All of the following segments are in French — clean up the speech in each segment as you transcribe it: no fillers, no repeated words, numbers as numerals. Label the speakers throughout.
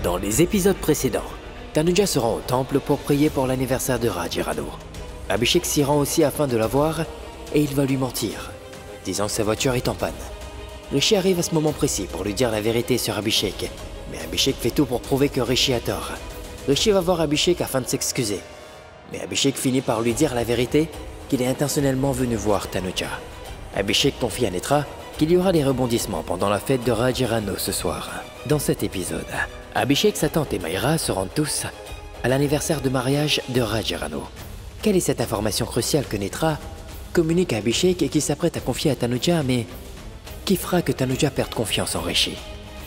Speaker 1: Dans les épisodes précédents, Tanuja se rend au temple pour prier pour l'anniversaire de Rajirano. Abhishek s'y rend aussi afin de la voir et il va lui mentir, disant que sa voiture est en panne. Rishi arrive à ce moment précis pour lui dire la vérité sur Abhishek, mais Abhishek fait tout pour prouver que Rishi a tort. Rishi va voir Abhishek afin de s'excuser, mais Abhishek finit par lui dire la vérité qu'il est intentionnellement venu voir Tanuja. Abhishek confie à Netra qu'il y aura des rebondissements pendant la fête de Rajirano ce soir. Dans cet épisode, Abhishek, sa tante et Mayra se rendent tous à l'anniversaire de mariage de Rajirano. Quelle est cette information cruciale que Netra communique à Abhishek et qui s'apprête à confier à Tanuja, mais qui fera que Tanuja perde confiance en Rishi?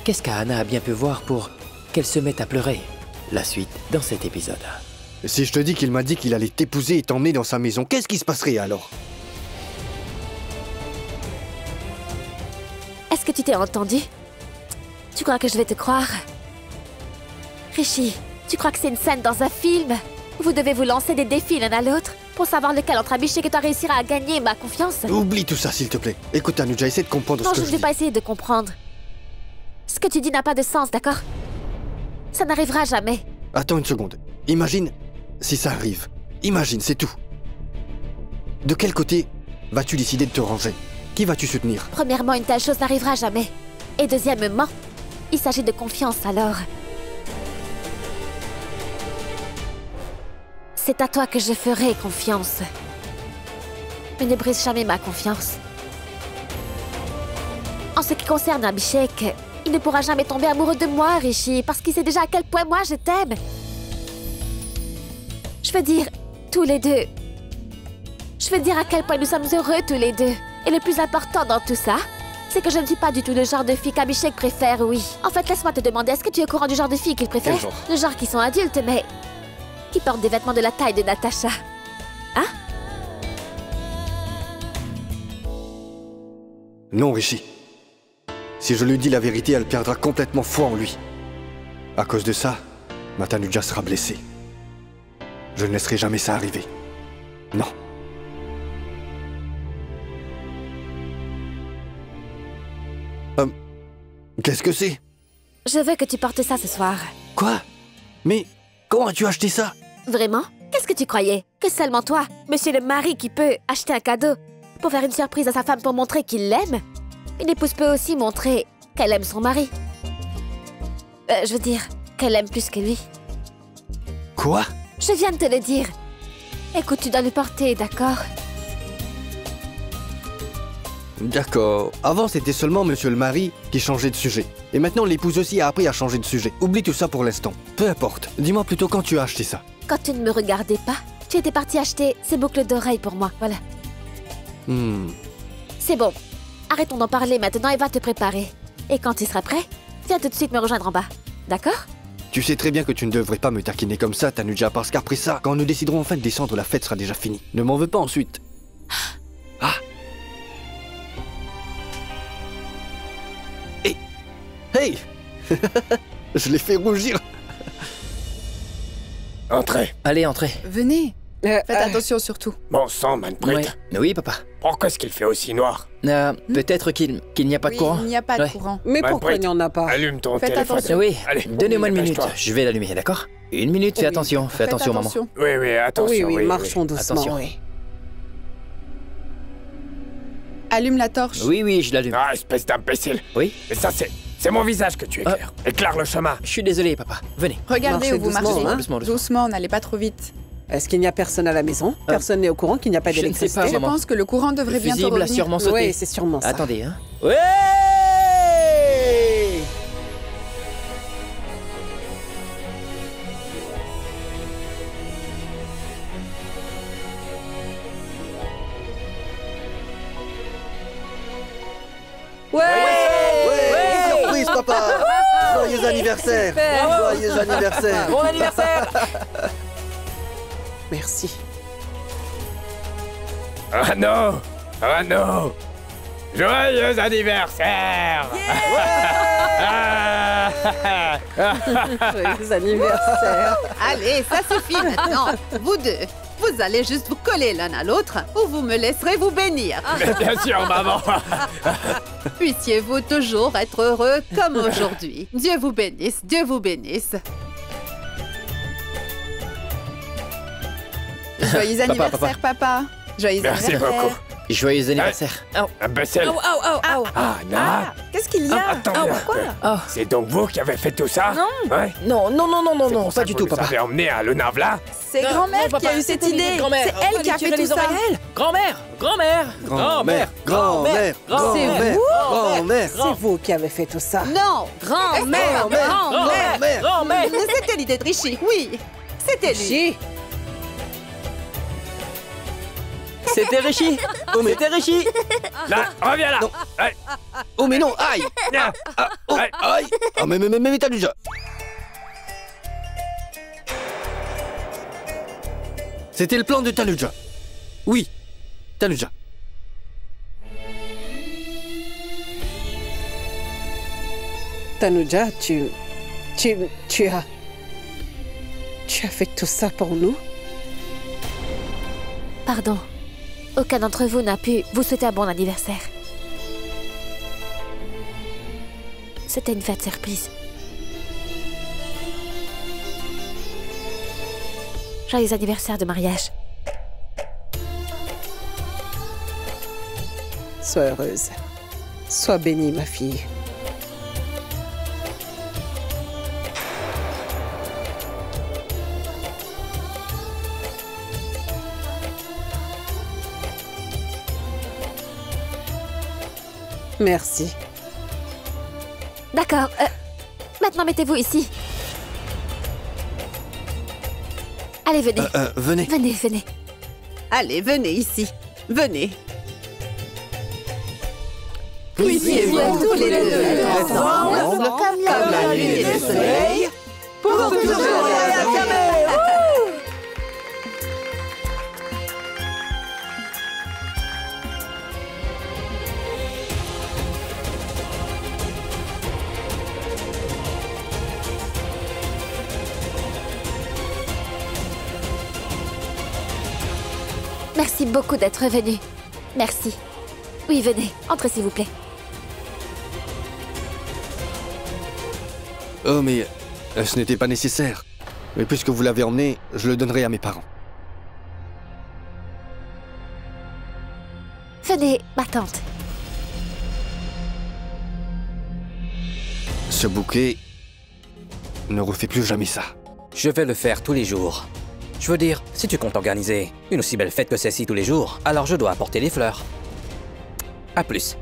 Speaker 1: Qu'est-ce qu'Ahana a bien pu voir pour qu'elle se mette à pleurer? La suite dans cet épisode.
Speaker 2: Si je te dis qu'il m'a dit qu'il allait t'épouser et t'emmener dans sa maison, qu'est-ce qui se passerait alors?
Speaker 3: Est-ce que tu t'es entendu? Tu crois que je vais te croire? Rishi, tu crois que c'est une scène dans un film? Vous devez vous lancer des défis l'un à l'autre pour savoir lequel entre Abhishek et toi réussira à gagner ma confiance.
Speaker 2: Oublie tout ça, s'il te plaît. Écoute, Tanuja, essaie de comprendre
Speaker 3: Non,
Speaker 2: ce que
Speaker 3: je ne vais
Speaker 2: dis.
Speaker 3: pas essayer de comprendre. Ce que tu dis n'a pas de sens, d'accord? Ça n'arrivera jamais.
Speaker 2: Attends une seconde. Imagine si ça arrive. Imagine, c'est tout. De quel côté vas-tu décider de te ranger? Qui vas-tu soutenir?
Speaker 3: Premièrement, une telle chose n'arrivera jamais. Et deuxièmement, il s'agit de confiance alors. C'est à toi que je ferai confiance. Mais ne brise jamais ma confiance. En ce qui concerne Abhishek, il ne pourra jamais tomber amoureux de moi, Rishi, parce qu'il sait déjà à quel point moi je t'aime. Je veux dire, tous les deux. Je veux dire à quel point nous sommes heureux tous les deux. Et le plus important dans tout ça, c'est que je ne suis pas du tout le genre de fille qu'Abhishek préfère, oui. En fait, laisse-moi te demander, est-ce que tu es au courant du genre de fille qu'il préfère?
Speaker 2: Quel genre?
Speaker 3: Le genre qui sont adultes, mais qui portent des vêtements de la taille de Natasha. Hein?
Speaker 2: Non, Rishi. Si je lui dis la vérité, elle perdra complètement foi en lui. À cause de ça, ma Tanuja sera blessée. Je ne laisserai jamais ça arriver. Non. Qu'est-ce que c'est?
Speaker 3: Je veux que tu portes ça ce soir.
Speaker 2: Quoi? Mais comment as-tu acheté ça?
Speaker 3: Vraiment? Qu'est-ce que tu croyais? Que seulement toi, monsieur le mari, qui peut acheter un cadeau pour faire une surprise à sa femme pour montrer qu'il l'aime? Une épouse peut aussi montrer qu'elle aime son mari. Je veux dire, qu'elle aime plus que lui.
Speaker 2: Quoi?
Speaker 3: Je viens de te le dire. Écoute, tu dois le porter, d'accord?
Speaker 2: D'accord. Avant, c'était seulement monsieur le mari qui changeait de sujet. Et maintenant, l'épouse aussi a appris à changer de sujet. Oublie tout ça pour l'instant. Peu importe. Dis-moi plutôt quand tu as acheté ça.
Speaker 3: Quand tu ne me regardais pas, tu étais parti acheter ces boucles d'oreilles pour moi, voilà. C'est bon. Arrêtons d'en parler maintenant et va te préparer. Et quand tu seras prêt, viens tout de suite me rejoindre en bas. D'accord?
Speaker 2: Tu sais très bien que tu ne devrais pas me taquiner comme ça, Tanuja, parce qu'après ça, quand nous déciderons enfin de descendre, la fête sera déjà finie. Ne m'en veux pas ensuite. Ah! Hey! Je l'ai fait rougir.
Speaker 4: Entrez.
Speaker 1: Allez, entrez.
Speaker 5: Venez. Faites attention surtout.
Speaker 4: Bon sang, Manpreet.
Speaker 1: Ouais. Oui, papa.
Speaker 4: Pourquoi est-ce qu'il fait aussi noir?
Speaker 1: Peut-être qu'il n'y a pas de courant.
Speaker 5: Il n'y a pas de
Speaker 1: Ouais.
Speaker 5: courant.
Speaker 6: Mais pourquoi
Speaker 4: Manpreet,
Speaker 6: il n'y en a pas?
Speaker 4: Allume ton
Speaker 5: Faites
Speaker 4: téléphone.
Speaker 5: attention.
Speaker 1: Oui,
Speaker 4: Allez,
Speaker 1: donnez-moi une minute.
Speaker 4: dépêche-toi.
Speaker 1: Je vais l'allumer, d'accord? Une minute, fais
Speaker 5: Oui.
Speaker 1: attention. Fais
Speaker 5: Faites
Speaker 1: attention, maman.
Speaker 4: Oui, oui, attention.
Speaker 6: Oui, marchons doucement.
Speaker 1: Attention.
Speaker 6: Oui.
Speaker 5: Allume la torche.
Speaker 1: Oui, oui, je l'allume.
Speaker 4: Ah, espèce d'imbécile.
Speaker 1: Oui?
Speaker 4: Mais ça, c'est mon visage que tu éclaires. Éclaire le chemin.
Speaker 1: Je suis désolé, papa. Venez.
Speaker 5: Regardez
Speaker 6: Marchez
Speaker 5: où vous
Speaker 6: doucement,
Speaker 5: marchez.
Speaker 6: hein.
Speaker 1: Doucement, doucement.
Speaker 5: Doucement, n'allez pas trop vite.
Speaker 6: Est-ce qu'il n'y a personne à la maison? Personne n'est au courant qu'il n'y a pas
Speaker 1: Je ne sais
Speaker 6: d'électricité?
Speaker 1: pas,
Speaker 5: Je
Speaker 1: maman.
Speaker 5: pense que le courant devrait
Speaker 1: Le
Speaker 5: bientôt
Speaker 1: fusible a
Speaker 5: revenir.
Speaker 1: sûrement sauté.
Speaker 6: Oui, c'est sûrement ça.
Speaker 1: Attendez, hein. Ouais!
Speaker 2: Surprise, papa! Joyeux anniversaire! Joyeux anniversaire!
Speaker 1: Bon anniversaire!
Speaker 6: Merci.
Speaker 4: Ah non! Ah non! Joyeux anniversaire!
Speaker 6: Joyeux anniversaire.
Speaker 7: Allez, ça suffit maintenant. Vous deux, Vous allez juste vous coller l'un à l'autre ou vous me laisserez vous bénir.
Speaker 4: Mais bien sûr, maman.
Speaker 7: Puissiez-vous toujours être heureux comme aujourd'hui. Dieu vous bénisse, Dieu vous bénisse.
Speaker 5: Joyeux anniversaire, papa. Joyeux
Speaker 4: Merci
Speaker 5: anniversaire.
Speaker 4: beaucoup.
Speaker 1: Joyeux anniversaire.
Speaker 4: Bessel. Ah, Anna.
Speaker 5: Qu'est-ce qu'il y a?
Speaker 4: Attendez un peu. C'est donc vous qui avez fait tout ça?
Speaker 5: Non.
Speaker 4: Ouais.
Speaker 1: Non,
Speaker 4: C'est pour ça
Speaker 1: pas du
Speaker 4: que
Speaker 1: tout,
Speaker 4: vous
Speaker 1: papa.
Speaker 4: les avez emmenés à Lonavla?
Speaker 5: C'est grand-mère qui a eu cette idée. C'est elle qui a fait tout ça.
Speaker 1: Grand-mère.
Speaker 2: Grand-mère, grand-mère,
Speaker 6: C'est
Speaker 2: grand-mère,
Speaker 6: vous.
Speaker 2: grand-mère,
Speaker 6: C'est vous qui avez fait tout ça.
Speaker 7: Non, grand-mère, grand-mère.
Speaker 2: grand-mère.
Speaker 7: C'était l'idée de Richie, oui. C'était lui.
Speaker 6: Chi.
Speaker 1: C'était Richie. Oh, mais c'était Richie.
Speaker 4: Là, reviens là. Ouais.
Speaker 2: Oh mais non, aïe.
Speaker 4: Viens.
Speaker 2: Oh,
Speaker 4: Ouais.
Speaker 2: aïe. Ah mais t'as déjà. C'était le plan de Tanuja. Oui, Tanuja.
Speaker 6: Tanuja, tu as fait tout ça pour nous?
Speaker 3: Pardon. Aucun d'entre vous n'a pu vous souhaiter un bon anniversaire. C'était une fête surprise. Joyeux anniversaire de mariage.
Speaker 6: Sois heureuse. Sois bénie, ma fille. Merci.
Speaker 3: D'accord. Maintenant, mettez-vous ici. Allez, venez.
Speaker 2: Venez.
Speaker 3: Venez, venez.
Speaker 7: Allez, venez ici. Venez.
Speaker 3: Puissiez-vous
Speaker 7: tous les deux être ensemble, comme la lune et le soleil, pour toujours et à jamais.
Speaker 3: Merci beaucoup d'être venu. Merci. Oui, venez. Entrez, s'il vous plaît.
Speaker 2: Oh mais ce n'était pas nécessaire. Mais puisque vous l'avez emmené, je le donnerai à mes parents.
Speaker 3: Venez, ma tante.
Speaker 2: Ce bouquet ne refait plus jamais ça.
Speaker 8: Je vais le faire tous les jours. Je veux dire, si tu comptes organiser une aussi belle fête que celle-ci tous les jours, alors je dois apporter les fleurs. À plus.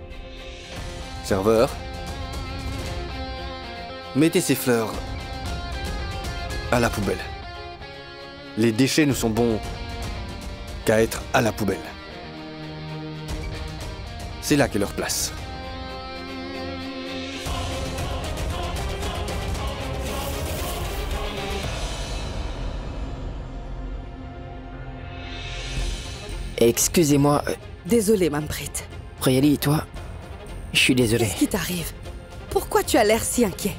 Speaker 2: Serveur, mettez ces fleurs à la poubelle. Les déchets ne sont bons qu'à être à la poubelle. C'est là qu'est leur place.
Speaker 1: Excusez-moi,
Speaker 7: Désolée, Manpreet.
Speaker 1: Priyali, toi? Je suis désolé.
Speaker 7: Qu'est-ce qui t'arrive? Pourquoi tu as l'air si inquiet?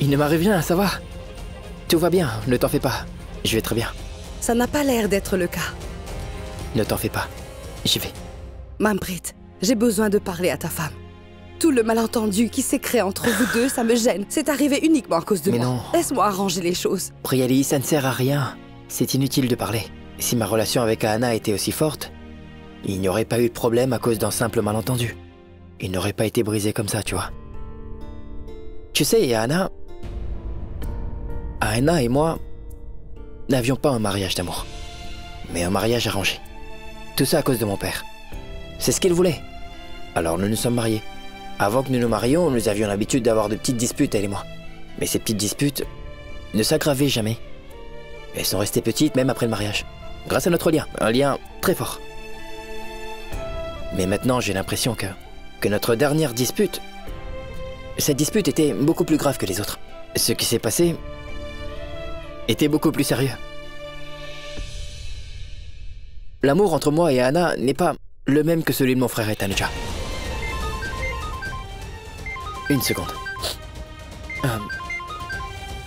Speaker 1: Il ne m'arrive rien, ça va? Tout va bien, ne t'en fais pas. Je vais très bien.
Speaker 7: Ça n'a pas l'air d'être le cas.
Speaker 1: Ne t'en fais pas. J'y vais.
Speaker 7: Manpreet, j'ai besoin de parler à ta femme. Tout le malentendu qui s'est créé entre vous deux, ça me gêne. C'est arrivé uniquement à cause de
Speaker 1: Mais
Speaker 7: moi.
Speaker 1: non.
Speaker 7: Laisse-moi arranger les choses.
Speaker 1: Priyali, ça ne sert à rien. C'est inutile de parler. Si ma relation avec Anna était aussi forte, il n'y aurait pas eu de problème à cause d'un simple malentendu. Il n'aurait pas été brisé comme ça, tu vois. Tu sais, Anna et moi n'avions pas un mariage d'amour, mais un mariage arrangé. Tout ça à cause de mon père. C'est ce qu'il voulait. Alors nous nous sommes mariés. Avant que nous nous marions, nous avions l'habitude d'avoir de petites disputes, elle et moi. Mais ces petites disputes ne s'aggravaient jamais. Elles sont restées petites même après le mariage. Grâce à notre lien. Un lien très fort. Mais maintenant, j'ai l'impression que notre dernière dispute... Cette dispute était beaucoup plus grave que les autres. Ce qui s'est passé était beaucoup plus sérieux. L'amour entre moi et Anna n'est pas le même que celui de mon frère et Tanuja. Une seconde.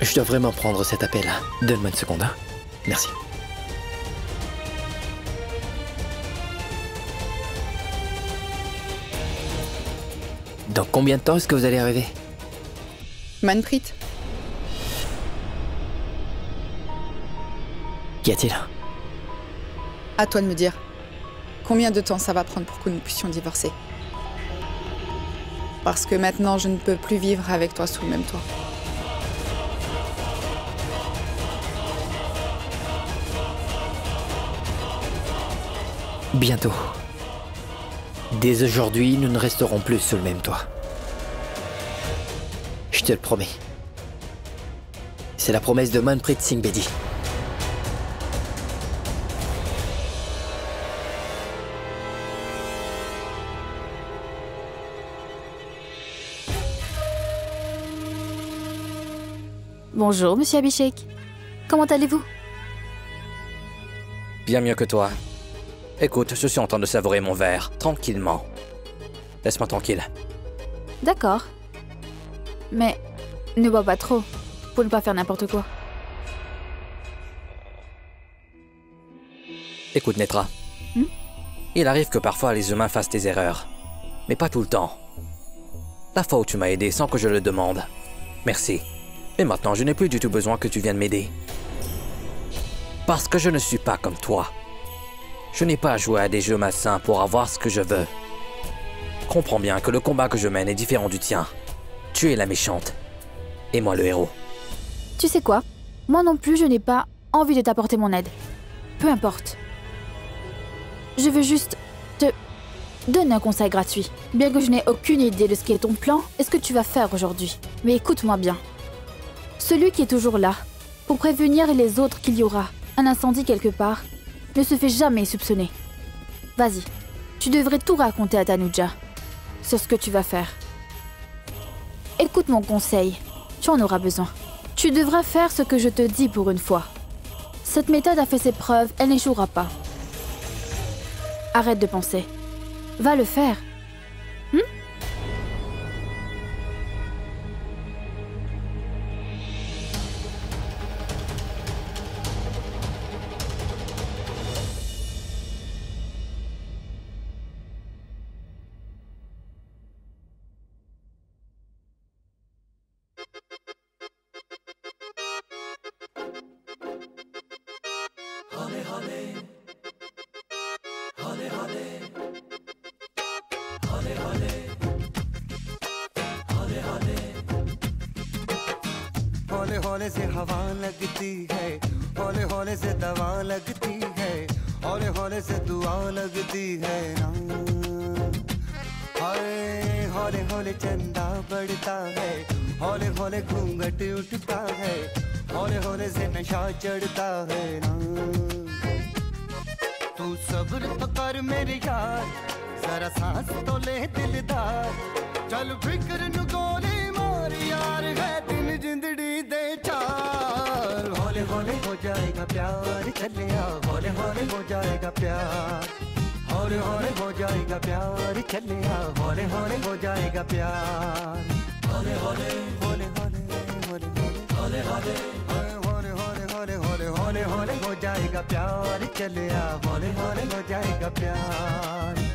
Speaker 1: Je dois vraiment prendre cet appel. Donne-moi une seconde, hein. Merci. Dans combien de temps est-ce que vous allez arriver?
Speaker 7: Manpreet,
Speaker 1: Qu'y a-t-il?
Speaker 7: à toi de me dire. Combien de temps ça va prendre pour que nous puissions divorcer? Parce que maintenant, je ne peux plus vivre avec toi sous le même toit.
Speaker 1: Bientôt. Dès aujourd'hui, nous ne resterons plus sous le même toit. Je te le promets. C'est la promesse de Manpreet Singh Bedi.
Speaker 9: Bonjour, monsieur Abhishek. Comment allez-vous?
Speaker 8: Bien mieux que toi. Écoute, je suis en train de savourer mon verre, tranquillement. Laisse-moi tranquille.
Speaker 9: D'accord. Mais ne bois pas trop, pour ne pas faire n'importe quoi.
Speaker 8: Écoute, Netra. Il arrive que parfois les humains fassent des erreurs. Mais pas tout le temps. La fois où tu m'as aidé sans que je le demande. Merci. Mais maintenant, je n'ai plus du tout besoin que tu viennes m'aider. Parce que je ne suis pas comme toi. Je n'ai pas joué à des jeux malsains pour avoir ce que je veux. Comprends bien que le combat que je mène est différent du tien. Tu es la méchante. Et moi le héros.
Speaker 9: Tu sais quoi? Moi non plus, je n'ai pas envie de t'apporter mon aide. Peu importe. Je veux juste te donner un conseil gratuit. Bien que je n'ai aucune idée de ce qu'est ton plan et ce que tu vas faire aujourd'hui. Mais écoute-moi bien. Celui qui est toujours là, pour prévenir les autres qu'il y aura un incendie quelque part, ne se fait jamais soupçonner. Vas-y, tu devrais tout raconter à Tanuja sur ce que tu vas faire. Écoute mon conseil, tu en auras besoin. Tu devras faire ce que je te dis pour une fois. Cette méthode a fait ses preuves, elle n'échouera pas. Arrête de penser. Va le faire.
Speaker 10: हौले हौले से हवा लगती है, हौले हौले से दवा लगती है, हौले हौले से दुआ लगती है ना। हाय हौले हौले चंदा बढ़ता है, हौले हौले घूंघट उठता है, हौले हौले से नशा चढ़ता है ना। तू सब्र तो कर मेरे यार, जरा सांस तो ले दिलदार, चल फिक्र नु गोली मार यार, है दिन जिंदड़ी दे चार। हौले हौले हो जाएगा प्यार, चले आओ हौले हौले हो जाएगा प्यार, हौले हौले हो जाएगा प्यार, चले आओ हौले हौले हो जाएगा प्यार। हौले हौले हौले हौले हौले हौले हौले हौले हौले हौले हौले हौले हो जाएगा प्यार, चले आओ हौले हौले हो जाएगा प्यार।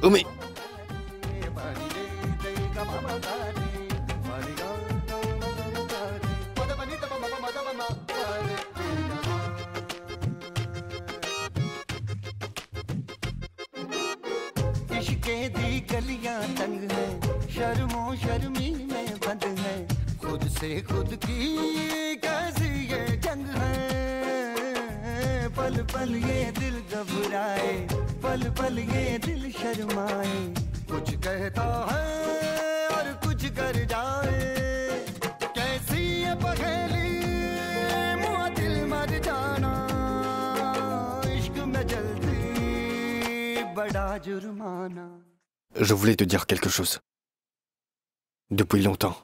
Speaker 2: Oumi!
Speaker 10: इश्क़े दी गलियां तंग है, शर्मो शर्मी में बंद है, खुद से खुद की कैसी ये जंग है। पल पल ये दिल घबराए, पल पल ये दिल शर्माए, कुछ कहता है और कुछ कर जाए, कैसी ये पहेली मुआ दिल मर जाना, इश्क में जल्दी बड़ा जुर्माना।
Speaker 2: Je voulais te dire quelque chose. Depuis longtemps.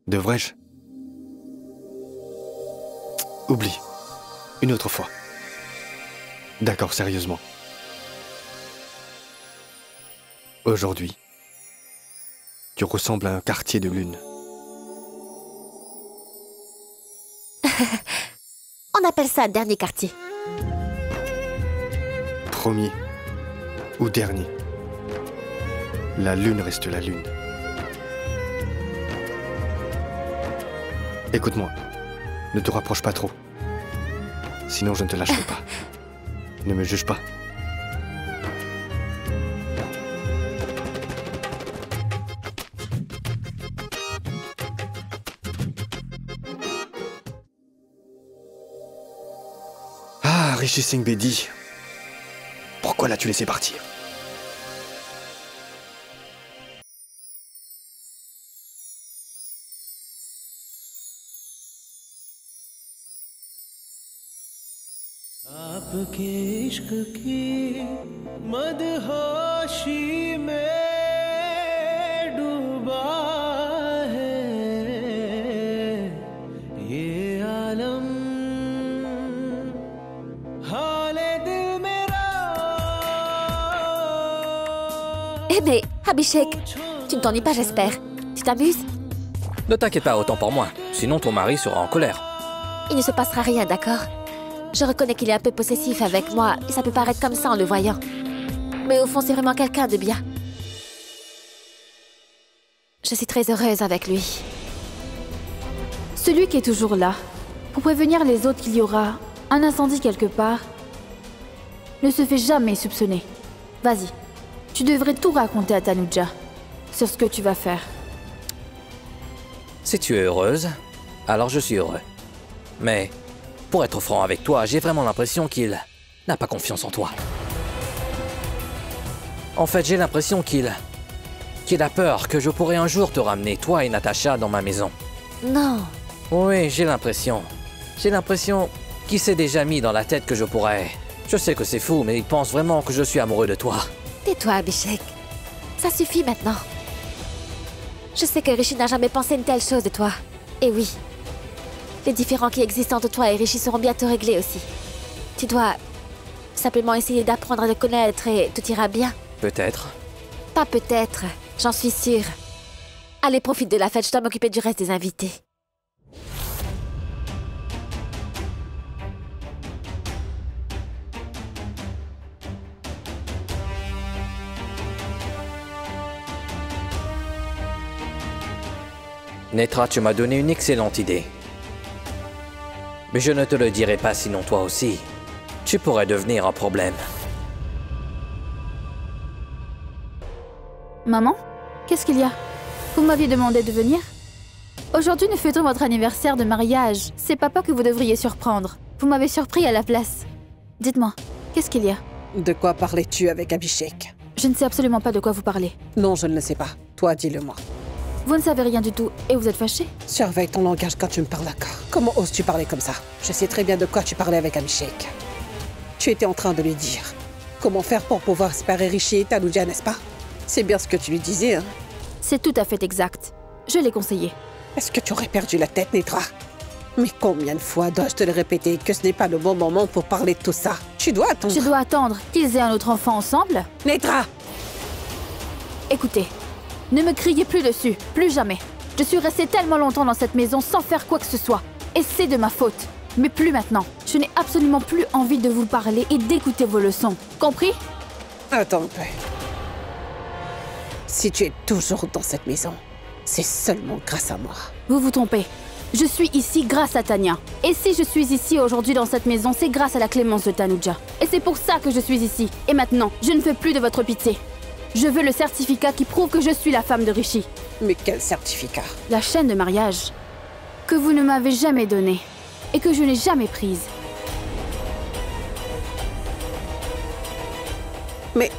Speaker 2: Devrais-je? Oublie. Une autre fois. D'accord, sérieusement. Aujourd'hui, tu ressembles à un quartier de lune.
Speaker 3: On appelle ça un dernier quartier.
Speaker 2: Premier ou dernier, la lune reste la lune. Écoute-moi, ne te rapproche pas trop. Sinon je ne te lâcherai pas. Ne me juge pas. Ah, Rishi Singh Bedi. Pourquoi l'as-tu laissé partir?
Speaker 10: आपके इश्क की मदहोशी में डूबा है ये आलम हाले दिल मेरा।
Speaker 3: Eh mais, Abhishek, tu ne t'ennuies pas, j'espère. Tu t'amuses?
Speaker 8: Ne t'inquiète pas autant pour moi, sinon ton mari sera en colère.
Speaker 3: Il ne se passera rien, d'accord? Je reconnais qu'il est un peu possessif avec moi, et ça peut paraître comme ça en le voyant. Mais au fond, c'est vraiment quelqu'un de bien. Je suis très heureuse avec lui.
Speaker 9: Celui qui est toujours là, pour prévenir les autres qu'il y aura un incendie quelque part, ne se fait jamais soupçonner. Vas-y, tu devrais tout raconter à Tanuja sur ce que tu vas faire.
Speaker 8: Si tu es heureuse, alors je suis heureux. Mais, pour être franc avec toi, j'ai vraiment l'impression qu'il n'a pas confiance en toi. En fait, j'ai l'impression qu'il a peur que je pourrais un jour te ramener, toi et Natasha, dans ma maison.
Speaker 3: Non.
Speaker 8: Oui, j'ai l'impression. J'ai l'impression qu'il s'est déjà mis dans la tête que je pourrais... Je sais que c'est fou, mais il pense vraiment que je suis amoureux de toi.
Speaker 3: Tais-toi, Abhishek. Ça suffit maintenant. Je sais que Rishi n'a jamais pensé une telle chose de toi. Et oui, les différends qui existent entre toi et Rishi seront bientôt réglés aussi. Tu dois simplement essayer d'apprendre à le connaître et tout ira bien.
Speaker 8: Peut-être.
Speaker 3: Pas peut-être, j'en suis sûre. Allez, profite de la fête, je dois m'occuper du reste des invités.
Speaker 8: Netra, tu m'as donné une excellente idée. Mais je ne te le dirai pas, sinon toi aussi, tu pourrais devenir un problème.
Speaker 9: Maman, qu'est-ce qu'il y a? Vous m'aviez demandé de venir? Aujourd'hui, nous fêtons votre anniversaire de mariage. C'est papa que vous devriez surprendre. Vous m'avez surpris à la place. Dites-moi, qu'est-ce qu'il y a?
Speaker 6: De quoi parlais-tu avec Abhishek?
Speaker 9: Je ne sais absolument pas de quoi vous parlez.
Speaker 6: Non, je ne le sais pas. Toi, dis-le-moi.
Speaker 9: Vous ne savez rien du tout et vous êtes fâché?
Speaker 6: Surveille ton langage quand tu me parles, d'accord? Comment oses-tu parler comme ça? Je sais très bien de quoi tu parlais avec Abhishek. Tu étais en train de lui dire comment faire pour pouvoir séparer Rishi et Tanuja, n'est-ce pas? C'est bien ce que tu lui disais, hein?
Speaker 9: C'est tout à fait exact. Je l'ai conseillé.
Speaker 6: Est-ce que tu aurais perdu la tête, Netra? Mais combien de fois dois-je te le répéter que ce n'est pas le bon moment pour parler de tout ça? Tu dois attendre.
Speaker 9: Je dois attendre qu'ils aient un autre enfant ensemble?
Speaker 6: Netra!
Speaker 9: Écoutez, ne me criez plus dessus, plus jamais. Je suis restée tellement longtemps dans cette maison sans faire quoi que ce soit. Et c'est de ma faute. Mais plus maintenant. Je n'ai absolument plus envie de vous parler et d'écouter vos leçons. Compris?
Speaker 6: Attends un peu. Si tu es toujours dans cette maison, c'est seulement grâce à moi.
Speaker 9: Vous vous trompez. Je suis ici grâce à Tanya. Et si je suis ici aujourd'hui dans cette maison, c'est grâce à la clémence de Tanuja. Et c'est pour ça que je suis ici. Et maintenant, je ne veux plus de votre pitié. Je veux le certificat qui prouve que je suis la femme de Rishi.
Speaker 6: Mais quel certificat?
Speaker 9: La chaîne de mariage que vous ne m'avez jamais donnée et que je n'ai jamais prise.
Speaker 6: Mais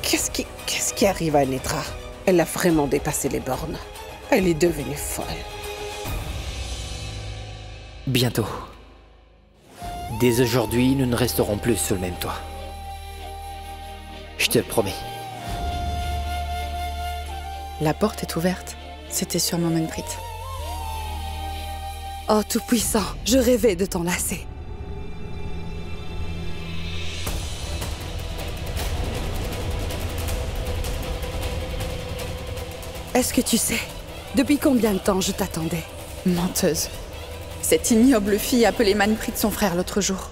Speaker 6: qu'est-ce qui arrive à Netra? Elle a vraiment dépassé les bornes. Elle est devenue folle.
Speaker 1: Bientôt. Dès aujourd'hui, nous ne resterons plus sous le même toit. Je te le promets.
Speaker 7: La porte est ouverte. C'était sûrement Manpreet. Oh, Tout-Puissant, je rêvais de t'enlacer. Est-ce que tu sais depuis combien de temps je t'attendais?
Speaker 5: Menteuse. Cette ignoble fille appelée Manpreet son frère l'autre jour.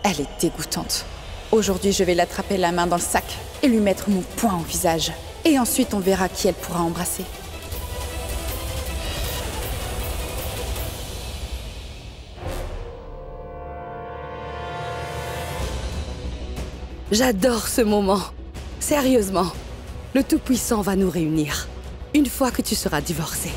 Speaker 5: Elle est dégoûtante. Aujourd'hui, je vais l'attraper la main dans le sac et lui mettre mon poing au visage. Et ensuite, on verra qui elle pourra embrasser.
Speaker 7: J'adore ce moment. Sérieusement, le Tout-Puissant va nous réunir. Une fois que tu seras divorcée.